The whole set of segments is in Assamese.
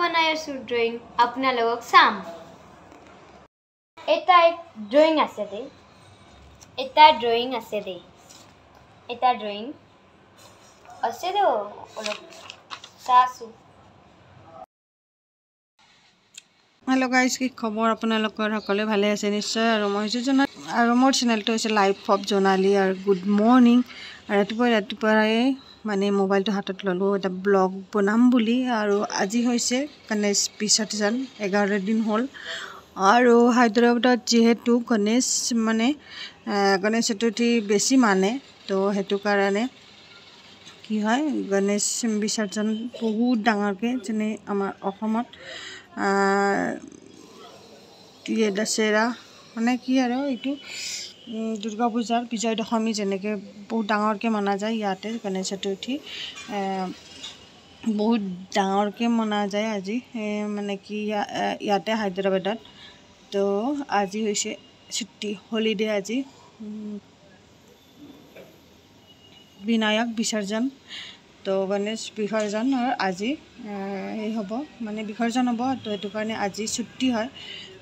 बनाई आছো ड्रॉइंग आपनालोকক চাম এটা ड्रॉइंग আছে দে এটা ड्रॉइंग আছে দে এটা ड्रॉइंग আছে দে অলপ চাছো हेलो गाइस की खबर আপোনালোকৰ সকলে ভালে আছে নিশ্চয় আৰু মই জনা আৰু মোৰ চেনেলটো হৈছে লাইফ অফ জোনালী আৰু গুড মৰ্নিং ৰাতিপুৱাই মানে মোবাইলটো হাতত ললো এটা ব্লগ বনাম বুলি আৰু আজি হৈছে গণেশ বিসৰ্জন 11 দিন হ'ল আৰু হায়দৰাবাদত যেহেতু গণেশ মানে গণেশ চতুৰ্থী বেছি মানে তো হেতু কাৰণে কি হয় গণেশ বিসৰ্জন বহুত ডাঙৰকে যেনে আমাৰ অসমত ये दशहरा माने कि आरो इटू दुर्गा पूजार विजय दशमी जेनेके बहुत डांगर के मना जाए याते गणेश चतुर्थी बहुत डांगर के मना जाए আজি माने कि याते हायदराबादत तो আজি होइसे छुट्टी हॉलिडे আজি विनायक विसर्जन तो गणेश विसर्जन और আজি हब माने विसर्जन हब तो हेतु कारणे আজি छुट्टी है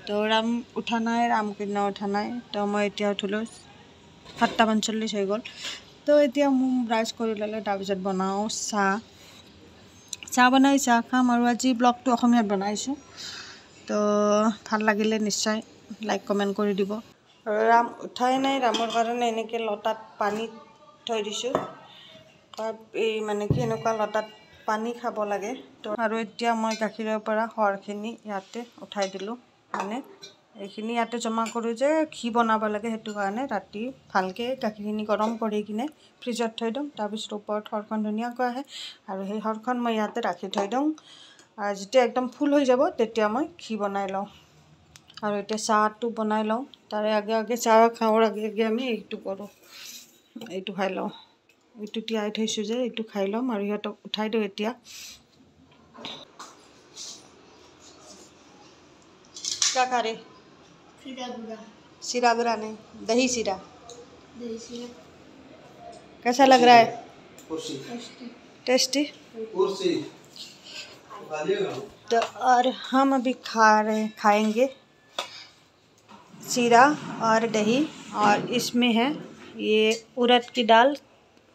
तो राम उठा ना रामकृष्ण उठा ना तो मैं इतना उठलो 7:45 हो गल तो इतना ब्राश कर ललो तार बनाओ चाह बनाई चाह खाम और आज ब्लग तो अসমীয়াত बनाइছো तो ভাল লাগিলে निश्चय लाइक कमेंट कर দিব और राम उठाई ना रामर कारण एनेके लतात पानी थई दिसो माने कि एनेका लतात पानी खाब लगे तो और इतना मैं गाखिৰৰ পৰা हरखिनि याते उठाई दिलो माने এইখিনি ইয়াতে জমা কৰো যে ঘি বনাব লাগে হেতু কাৰণে ৰাতি ভালকে গাখীৰখিনি গৰম কৰি কিনে ফ্ৰিজত থৈ দম তাৰ পিছত ওপৰত হৰখন ধুনিয়াকৈ আহে আৰু সেই হৰখন মই ইয়াতে ৰাখি থৈ দম আৰু যেতিয়া একদম ফুল হৈ যাব তেতিয়া মই ঘি বনাই লওঁ আৰু এতিয়া চাহটো বনাই লওঁ তাৰে আগে চাহ খাওঁৰ আগে আমি এইটো কৰো এইটো খাই লওঁ এইটো তিয়াই থৈছো যে এইটো খাই লম আৰু ইহঁতক উঠাই দিও এতিয়া क्या खा रहे सीरा गुरा नहीं दही सीरा कैसा लग रहा है टेस्टी तो और हम अभी खाएंगे सीरा और दही और इसमें है ये उड़द की दाल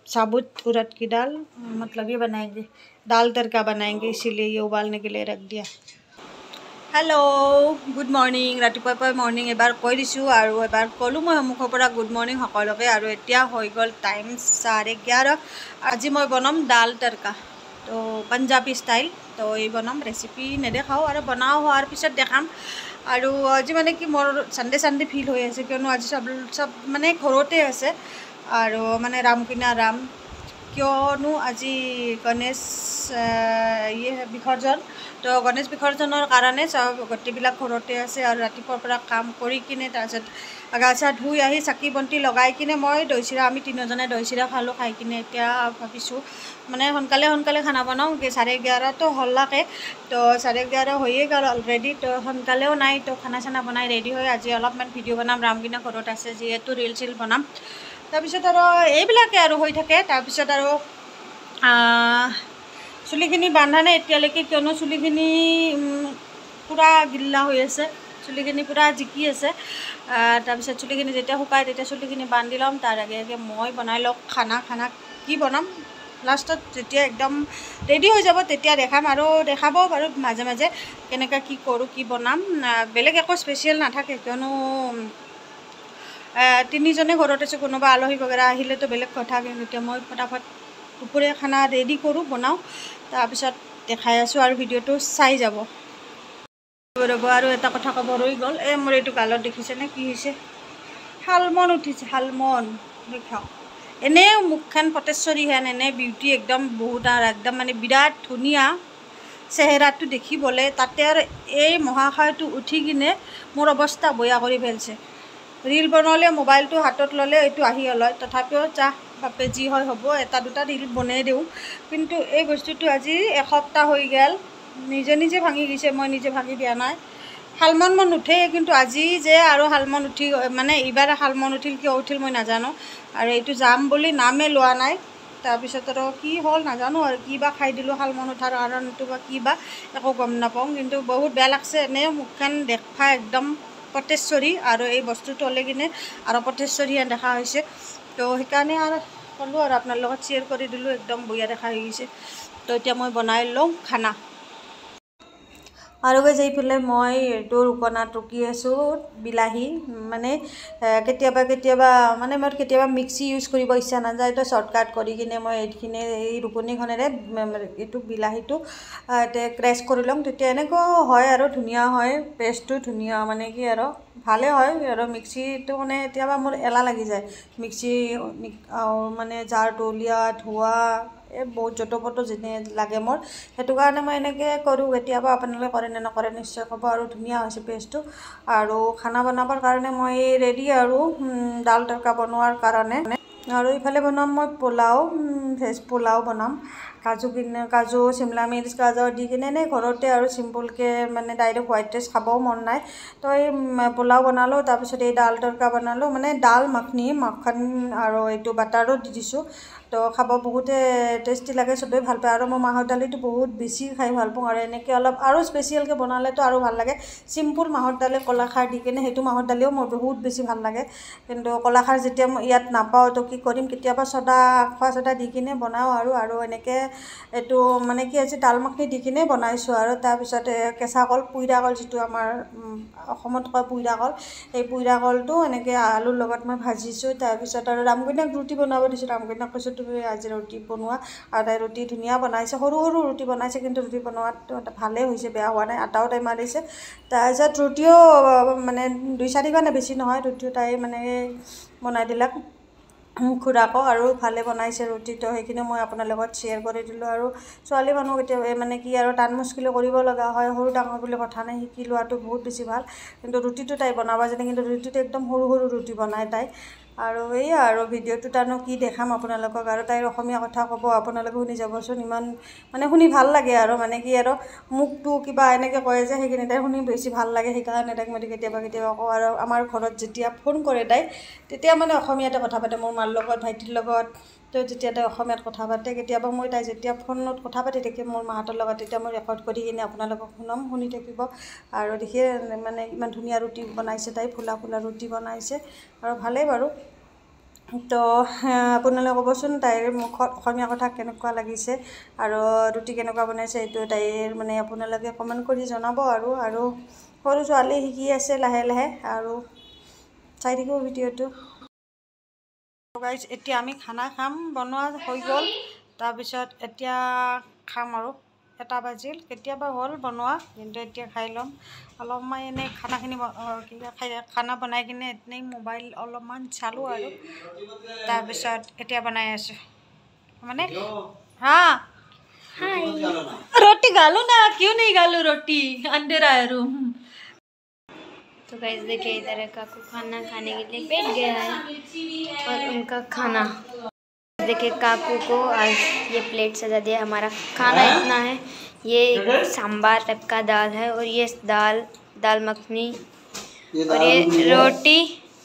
साबुत उड़द की दाल मतलब ये बनाएंगे दाल तड़का बनाएंगे इसीलिए ये उबालने के लिए रख दिया हेलो गुड मर्निंग रातिपुৱা मर्निंग एबार কৈ দিছো আৰু এবাৰ কলো মই মুখৰ পৰা গুড মৰ্নিং সকলোকে আৰু এতিয়া হৈ গল টাইম 11:30 আজি মই বনাম দাল তড়কা তো পাঞ্জাবী স্টাইল তো এই বনাম ৰেচিপি নেদেখাও আৰু বনাও হোৱাৰ পিছত দেখাম আৰু আজি মানে কি মোৰ সানডে ফিল হৈ আছে কিয়নো আজি সব মানে ঘৰতে আছে আৰু মানে ৰাম কিনা ৰাম কিয়নো আজি গণেশ ये विसर्जन तो गणेश विसर्जনৰ কাৰণে সব গটিবিলাক ঘৰতে আছে আৰু ৰাতিপুৱাৰ পৰা কাম কৰি কিনে তাৰছত গা চা ধুই আহি চাকি বন্তি লগাই কিনে মই দৈ চিৰা আমি তিনিজনে দৈ চিৰা খালো খাই কিনে এতিয়া ভাবিছো মানে সোনকালে খানা বনাও 11:30 তো হলাকে তো 11:30 হৈয়ে গল অলৰেডি তো সোনকালেও নাই তো খানা চানা বনাই ৰেডি হৈ আজি অলপমান ভিডিও বনাম ৰামকিনা ঘৰত আছে যেহেতু ৰিল চিল বনাম তাৰপিছত আৰু এইবিলাকে আৰু হৈ থাকে তাৰপিছত আৰু চুলিখিনি বান্ধা নাই এতিয়ালৈকে কিয়নো চুলিখিনি পুৰা গিল্লা হৈ আছে চুলিখিনি পুৰা জিকি আছে তাৰপিছত চুলিখিনি যেতিয়া শুকাই তেতিয়া চুলিখিনি বান্ধি লম তাৰ আগে মই বনাই লওক খানা কি বনাম লাষ্টত যেতিয়া একদম ৰেডি হৈ যাব তেতিয়া দেখাম আৰু দেখাব বাৰু মাজে মাজে কেনেকা কি কৰো কি বনাম বেলেগ একো স্পেশাল নাথাকে কিয়নো তিনিজনে ঘৰত আছে কোনোবা আলহী বগেৰা আহিলে তো বেলেগ কথা কিন্তু মই ফটাফট দুপৰীয়া খানা ৰেডি কৰো বনাও তাৰপিছত দেখাই আছো আৰু ভিডিওটো চাই যাব ৰব আৰু এটা কথা ক'ব ৰৈ গল এই মোৰ এইটো গালত দেখিছে নে কি হৈছে হালমন উঠিছে হালমন দেখাও এনে মুখখন পটেশ্বৰী হেন এনে বিউটি একদম বহুত আৰু একদম মানে বিৰাট ধুনিয়া চেহেৰাটো দেখিবলে তাতে আৰু এই মহাশয়টো উঠি কিনে মোৰ অৱস্থা বয়া কৰি ফেলছে रील बनले मोबाइल तो हाथत लले एटू आही अलय तथापिও चाह बापे जी হয় হব এটা দুটা रील বনাই দেউ কিন্তু এই বস্তুটো আজি এসপ্তাহ হৈ গেল নিজে ভাঙি গিছে মই নিজে ভাঙি দিয়া নাই হালমন মন উঠে কিন্তু আজি যে আৰু হালমন উঠি মানে ইবাৰ হালমন উঠিল কি উঠিল মই নাজানো আৰু এইটো জাম বুলি নামে লোৱা নাই তাৰপিছত আৰু কি হ'ল নাজানো আৰু কি বা খাই দিলোঁ শালমন উঠাৰ কাৰণটো বা কি বা একো গম নাপাওঁ, কিন্তু বহুত বেয়া লাগছে। এনেই মুখখন দেখা একদম পটেশ্বৰী, আৰু এই বস্তুটো হ'লে কিনে আৰু পটেশ্বৰী দেখা হৈছে। তো সেইকাৰণে আৰু ক'লোঁ আৰু আপোনাৰ লগত শ্বেয়াৰ কৰি দিলোঁ, একদম বঢ়িয়া দেখা হৈ গৈছে। তো এতিয়া মই বনাই লওঁ খানা। আৰু গৈছে এইফালে মই এইটো ৰুকনাত ৰুকি আছোঁ বিলাহী, মানে কেতিয়াবা মানে মোৰ কেতিয়াবা মিক্সি ইউজ কৰিব ইচ্ছা নাযায়, তো শ্বৰ্টকাট কৰি কিনে মই এইখিনি এই ৰুকনিখনেৰে এইটো বিলাহীটো ক্ৰেছ কৰি ল'ম, তেতিয়া এনেকুৱাও হয় আৰু ধুনীয়া হয়, পেষ্টটো ধুনীয়া, মানে কি আৰু ভালেই হয়। আৰু মিক্সিটো মানে কেতিয়াবা মোৰ এলাহ লাগি যায়, মিক্সি মানে জাৰটো উলিওৱা ধোৱা বহুত যতপটো যেনে লাগে মোৰ, সেইটো কাৰণে মই এনেকৈ কৰোঁ। কেতিয়াবা আপোনালোকে কৰে নে নকৰে নিশ্চয় ক'ব। আৰু ধুনীয়া হৈছে পেষ্টটো। আৰু খানা বনাবৰ কাৰণে মই ৰেডি আৰু দাল তৰকা বনোৱাৰ কাৰণে। আৰু ইফালে বনাম মই পোলাও, ভেজ পোলাও বনাম। কাজু চিমলা মিৰ্চ গাজৰ দি কিনে এনেই ঘৰতে আৰু চিম্পুলকৈ, মানে ডাইৰেক্ট হোৱাইট ৰাইচ খাবও মন নাই, তো এই পোলাও বনালোঁ। তাৰপিছত এই দাল তৰকা বনালোঁ, মানে দাল মাখনি মাখন আৰু এইটো বাটাৰো দি দিছোঁ। তো খাব বহুতে টেষ্টি লাগে, চবেই ভাল পায়। আৰু মই মাহৰ দালিটো বহুত বেছি খাই ভাল পাওঁ, আৰু এনেকৈ অলপ আৰু স্পেচিয়েলকৈ বনালেতো আৰু ভাল লাগে। চিম্পুল মাহৰ দালি কলাখাৰ দি কিনে, সেইটো মাহৰ দালিও মোৰ বহুত বেছি ভাল লাগে। কিন্তু কলাখাৰ যেতিয়া মই ইয়াত নাপাওঁ, তো কি কৰিম, কেতিয়াবা খোৱা চদা দি কিনে বনাওঁ আৰু এনেকৈ এইটো মানে কি হৈছে দাল মাখনি দি কিনে বনাইছোঁ। আৰু তাৰপিছতে কেঁচা কল, পুইৰা কল, যিটো আমাৰ অসমত কয় পুইৰা কল, সেই পুইৰা কলটো এনেকৈ আলুৰ লগত মই ভাজিছোঁ। তাৰপিছত আৰু ৰামকন্যাক ৰুটি বনাব দিছোঁ, ৰামকন্যাক কৈছোঁ তুমি আজি ৰুটি বনোৱা, আৰু তাই ৰুটি ধুনীয়া বনাইছে, সৰু সৰু ৰুটি বনাইছে, কিন্তু ৰুটি বনোৱাটো ভালেই হৈছে, বেয়া হোৱা নাই, আটাও তাই মাৰিছে। তাৰপিছত ৰুটিও মানে 2-4খন বেছি নহয়, ৰুটিও তাই মানে বনাই দিলাক খুৰাকো, আৰু ভালে বনাইছে ৰুটিটো, সেইখিনি মই আপোনাৰ লগত শ্বেয়াৰ কৰি দিলোঁ। আৰু ছোৱালী মানুহ কেতিয়াবা মানে কি আৰু টান মুস্কিলো কৰিব লগা হয়, সৰু ডাঙৰ বুলি কথা নাই, শিকি লোৱাটো বহুত বেছি ভাল। কিন্তু ৰুটিটো তাই বনাব জানে, কিন্তু ৰুটিটো একদম সৰু সৰু ৰুটি বনায় তাই। আৰু এইয়া আৰু ভিডিঅ'টোত আৰু কি দেখাম আপোনালোকক, আৰু তাইৰ অসমীয়া কথা ক'ব, আপোনালোকে শুনি যাবচোন, ইমান মানে শুনি ভাল লাগে। আৰু মানে কি আৰু মুখটো কিবা এনেকৈ কয় যে, সেইখিনি তাই শুনি বেছি ভাল লাগে, সেইকাৰণে তাইক মই কেতিয়াবা কওঁ। আৰু আমাৰ ঘৰত যেতিয়া ফোন কৰে তাই, তেতিয়া মানে অসমীয়াতে কথা পাতে, মোৰ মাৰ লগত, ভাইটিৰ লগত। তো যেতিয়া তাই অসমীয়াত কথা পাতে, কেতিয়াবা মই তাই যেতিয়া ফোনত কথা পাতি থাকে মোৰ মাহঁতৰ লগত, তেতিয়া মই ৰেকৰ্ড কৰি কিনে আপোনালোকক শুনি থাকিব। আৰু দেখিয়ে মানে ইমান ধুনীয়া ৰুটি বনাইছে তাই, ফুলা ৰুটি বনাইছে, আৰু ভালেই বাৰু। তো আপোনালোকে ক'বচোন তাইৰ মুখত অসমীয়া কথা কেনেকুৱা লাগিছে, আৰু ৰুটি কেনেকুৱা বনাইছে, এইটো তাইৰ মানে আপোনালোকে কমেণ্ট কৰি জনাব। আৰু সৰু ছোৱালী শিকি আছে লাহে লাহে, আৰু চাই থাকিব ভিডিঅ'টো। গাইজ, এতিয়া আমি খানা খাম, বনোৱা হৈ গ'ল। তাৰপিছত এতিয়া খাম, আৰু 1 বাজিল, কেতিয়াবা হ'ল বনোৱা, কিন্তু এতিয়া খাই ল'ম। অলপমান এনেই খানা বনাই কিনে এনেই মোবাইল অলপমান চালোঁ, আৰু তাৰপিছত এতিয়া বনাই আছোঁ মানে रोटी गालू ना, क्यों नहीं गालू रोटी, अंधेरा है रूम। तो गाइस देखिए, इधर काकू खाना खाने के लिए बैठ गया है, और उनका खाना देखिए, काकू को आज ये प्लेट सजा दिया। हमारा खाना इतना है, ये सांबार टाइप का दाल है, और ये दाल मखनी, और ये रोटी,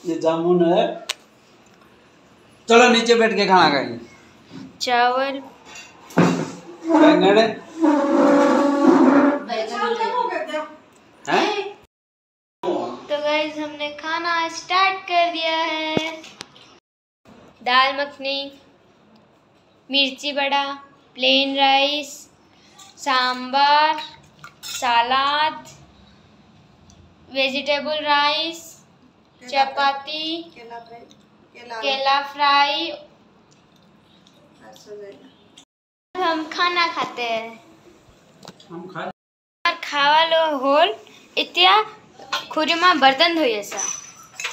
ये जामुन है। चलो नीचे बैठ के खाना खाएंगे। चावल, बैंगन है। तो गाइस हमने खाना स्टार्ट कर दिया है। दाल मखनी, मिर्ची बड़ा, प्लेन राइस, सांबार, सलाद, वेजिटेबल राइस, चपाती, केला फ्राई। हम खाना खाते हैं। खावा लो होल इत्या खुरीमा बर्तन धोई ऐसा,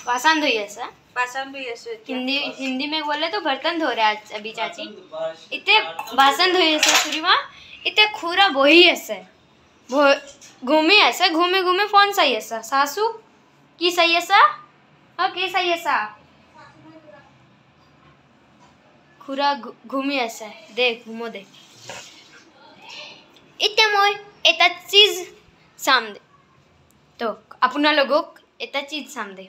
बासन धोई ऐसा, हिंदी में बोले तो बर्तन धो रहे आज अभी चाची। इतने बासन धोई ऐसा खुरीमा, इतने खुरा बोही ऐसे घूमे ऐसा, घूमे फोन सही ऐसा, सासू की सही ऐसा, की सही ऐसा खुरा घूमी ऐसा, देख घूमो देख। इतने मोय एता चीज सामने, तो अपना लोगों एता चीज सामने,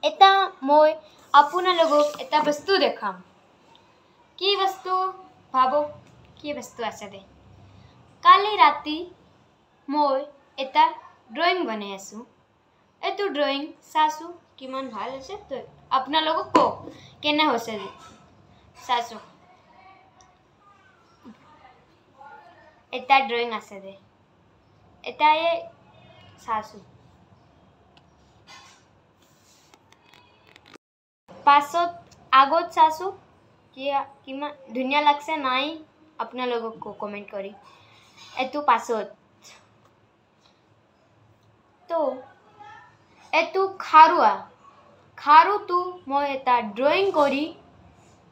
एता मोय अपना लोगों एता वस्तु देखाम। কি বস্তু ভাবো কি বস্তু আছে দে কালি ৰাতি মই এটা ড্ৰয়িং বনাই আছো এটো ড্ৰয়িং চাচো কিমান ভাল আছে তো আপোনালোকক কওক কেনে হৈছে দে চাচো এটা ড্ৰয়িং আছে দে এটাই চাচো পাছত আগত চাচো কিমান ধুনীয়া লাগছে নাই আপোনালোকক কমেন্ট কৰি এটো পাছত তো এটো খাৰুটো মই এটা ড্ৰয়িং কৰি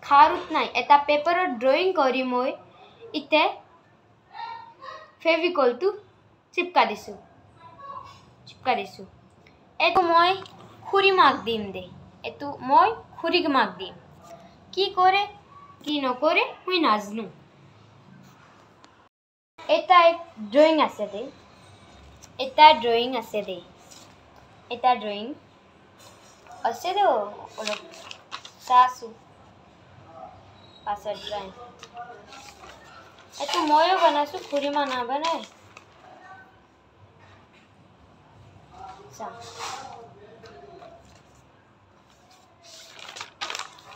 খাৰুত নাই এটা পেপাৰত ড্ৰয়িং কৰি মই ইতে ফেভিকলটো চিপকা দিছো এটো মই খুৰীমাক দিম দে এটো মই খুৰীমাক দিম কি কৰে কি নকৰে মই নাজনো এটা ড্ৰয়িং আছে দে এটা ড্ৰয়িং আছে দে অলপ চাচো পাছত ড্ৰয়িং এটো ময়ো বনাইছো খুৰীমা না বনাই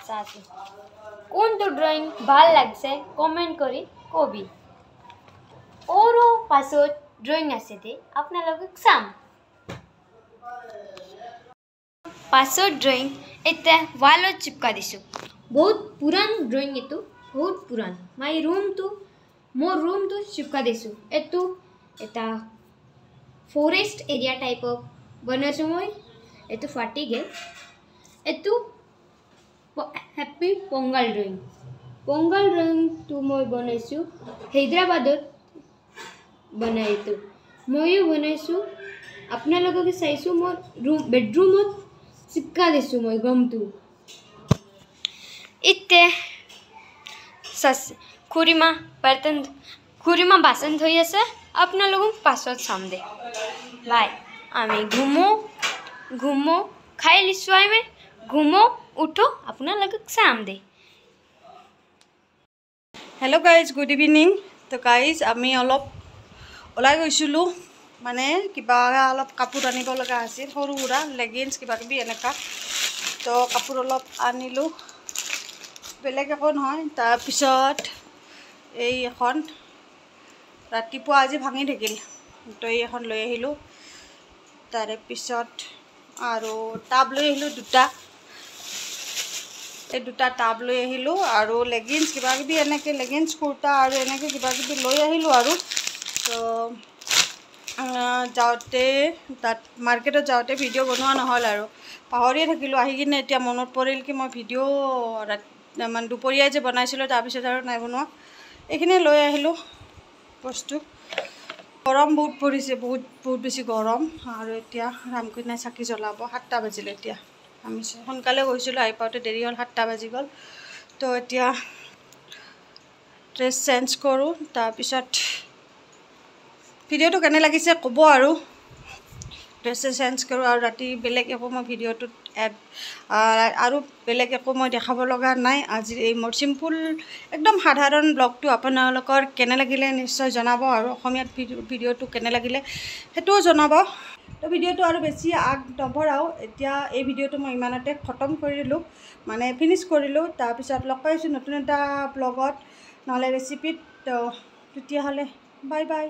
চাচো কোনটো ড্ৰয়িং ভাল লাগছে কমেন্ট কৰি কবি ওৰো পাছত ড্ৰয়িং আছে দে আপোনালোকক চাম পাছত ড্ৰয়িং এটা ৱালত চিপকা দিছো বহুত পুৰান ড্ৰয়িং এটো বহুত পুৰান মোৰ ৰুমটো চিপকা দিছো এটো এটা ফৰেষ্ট এৰিয়া টাইপ অফ বনাইছো মই এটো ফাটি গেল এটো হ্যাপি পোঙ্গল ড্ৰয়িংটো মই বনাইছো হায়দৰাবাদত বনাইতো ময়ো বনাইছো আপোনালোকক চাইছো মোৰ বেডৰুমত চিপকা দিছো মই গমটো ইতে খুৰীমা বাচন ধুই আছে আপোনালোকক পাছত চাম দে বাই আমি ঘুমো খাই লিছো আমি ঘুমো উঠো আপোনালোকক চাম দে হেল্ল' গাইজ গুড ইভিনিং তো গাইজ আমি অলপ ওলাই গৈছিলোঁ মানে কিবা অলপ কাপোৰ আনিব লগা আছিল সৰু সুৰা লেগিংছ কিবা কিবি এনেকুৱা তো কাপোৰ অলপ আনিলোঁ বেলেগ একো নহয় তাৰপিছত এই এখন ৰাতিপুৱা আজি ভাঙি থাকিল তো এই এখন লৈ আহিলোঁ তাৰে পিছত আৰু টাব লৈ আহিলোঁ দুটা টাব লৈ আহিলোঁ আৰু লেগিংছ কিবা কিবি এনেকৈ লেগিংছ কুৰ্তা আৰু এনেকৈ কিবা কিবি লৈ আহিলোঁ আৰু তো যাওঁতে তাত মাৰ্কেটত যাওঁতে ভিডিঅ' বনোৱা নহ'ল আৰু পাহৰিয়ে থাকিলোঁ আহি কিনে এতিয়া মনত পৰিল কি মই ভিডিঅ' মানে দুপৰীয়াই যে বনাইছিলোঁ তাৰপিছত আৰু নাই বনোৱা এইখিনিয়ে লৈ আহিলোঁ বস্তু গৰম বহুত পৰিছে বহুত বেছি গৰম আৰু এতিয়া ৰামকন্যাই চাকি জ্বলাব 7টা বাজিলে এতিয়া আমি সোনকালে গৈছিলোঁ আহি পাওঁতে দেৰি হ'ল 7টা বাজি গ'ল তো এতিয়া ড্ৰেছ চেঞ্জ কৰোঁ তাৰপিছত ভিডিঅ'টো কেনে লাগিছে ক'ব আৰু ড্ৰেছ চেঞ্জ কৰোঁ আৰু ৰাতি বেলেগ একো মই ভিডিঅ'টোত আৰু বেলেগ একো মই দেখাব লগা নাই আজি এই মোৰ চিম্পুল একদম সাধাৰণ ব্লগটো আপোনালোকৰ কেনে লাগিলে নিশ্চয় জনাব আৰু অসমীয়াত ভিডিঅ'টো কেনে লাগিলে সেইটোও জনাব তো ভিডিঅ'টো আৰু বেছি আগ নবঢ়াওঁ এতিয়া এই ভিডিঅ'টো মই ইমানতে খতম কৰিলোঁ মানে ফিনিছ কৰিলোঁ তাৰপিছত লগ পাইছোঁ নতুন এটা ব্লগত নহ'লে ৰেচিপিত তো তেতিয়াহ'লে বাই বাই